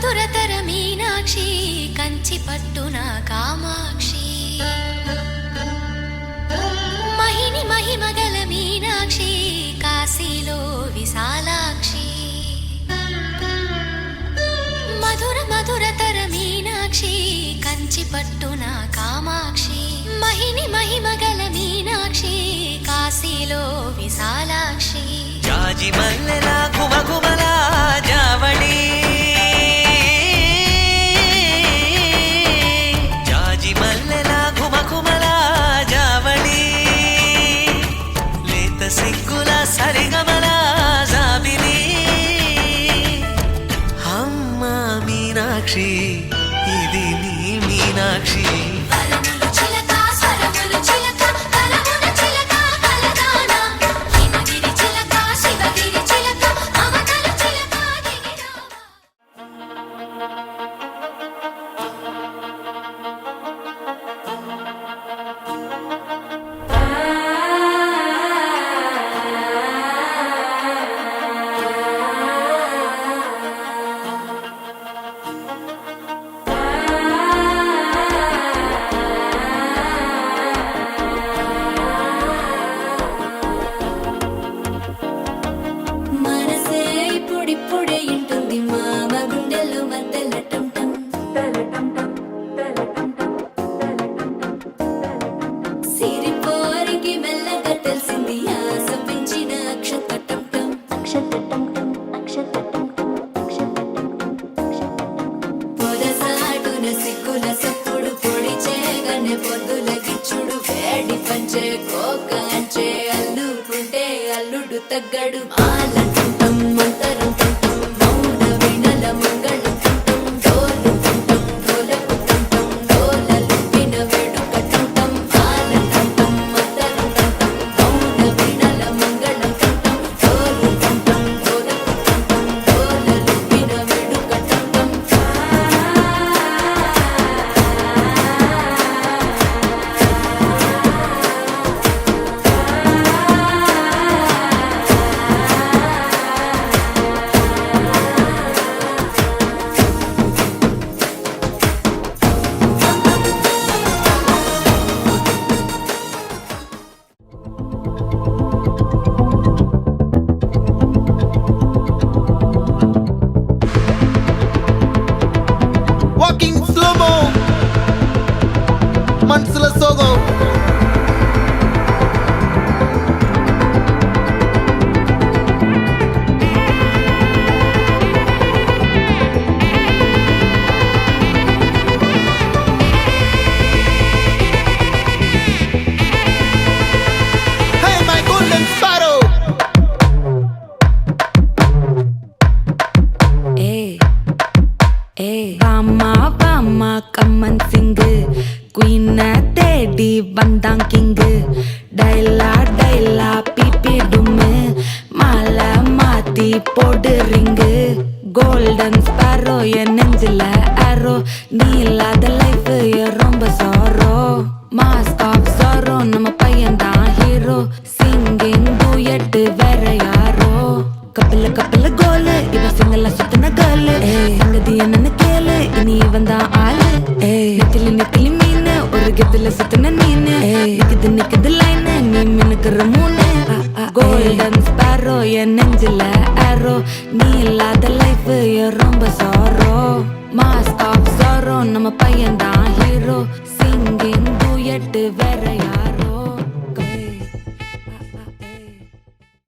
మధురతర మీనాక్షి కంచి పట్టున కామాక్షి మహిని మహిమగల మీనాక్షి కాశీలో విశాలాక్షి మధుర మధురతర మీనాక్షి కంచి పట్టున కామాక్షి మహిని మహిమగల మీనాక్షి కాశీలో విశాలాక్షి జాజి మల్లెలా గుమగుమలా జావళి జాజి మల్లెలా గుమగుమలా జావళి లేత సిగ్గుల సరిగమల జాబిలి అమ్మ మీనాక్షి ఇది నీ మీనాక్షి అల్లుడు తగ్గడు ఆలంటుంటం మంతరం టుంటం మౌన వినల మంగళం టుంటం డోలు టుంటం డోలకు టుంటం డోలలు విన వేడుక టుంటం ఆలంటుంటం మంతరం టుంటం మౌన వినల మంగళం టుంటం డోలు టుంటం డోలకు టుంటం డోలలు విన వేడుక టుంటం Walking slow-mo మనసుల సోగం Hey my golden sparrow Bama கம்மன் சிங்கு குயின தேடி வந்தான் கிங்கு டைலா டைலா பிபி டும்மு மாலை மாத்தி போடு ரிங்கு கோல்டன் ஸ்பாரோ என் நெஞ்சில ஆரோ நீ இல்லாத லைஃப் ரொம்ப சாரோ மாஸ்க் ஆஃப் சாரோ நம்ம பையன் தான் ஹீரோ சிங்கிங் டூயட் வேற யாரோ கப்பல கப்பல கோலு இவ சிங்கல சுத்தின கேர்ளு சங்கதி என்னன்னு கேளு இனி இவன் தான் ஆளு நெத்திலி நெத்திலி மீனு ஒரு கெத்துல சுத்தின நீனு நிக்குது நிக்குது லைனு நீ மினுக்குற மூணு கோல்டன் ஸ்பாரோ என் நெஞ்சில ஆரோ நீ இல்லாத லைஃப் ரொம்ப சாரோ மாஸ்க் ஆஃப் சாரோ நம்ம பையன் தான் ஹீரோ சிங்கிங் டூயட் வேற யாரோ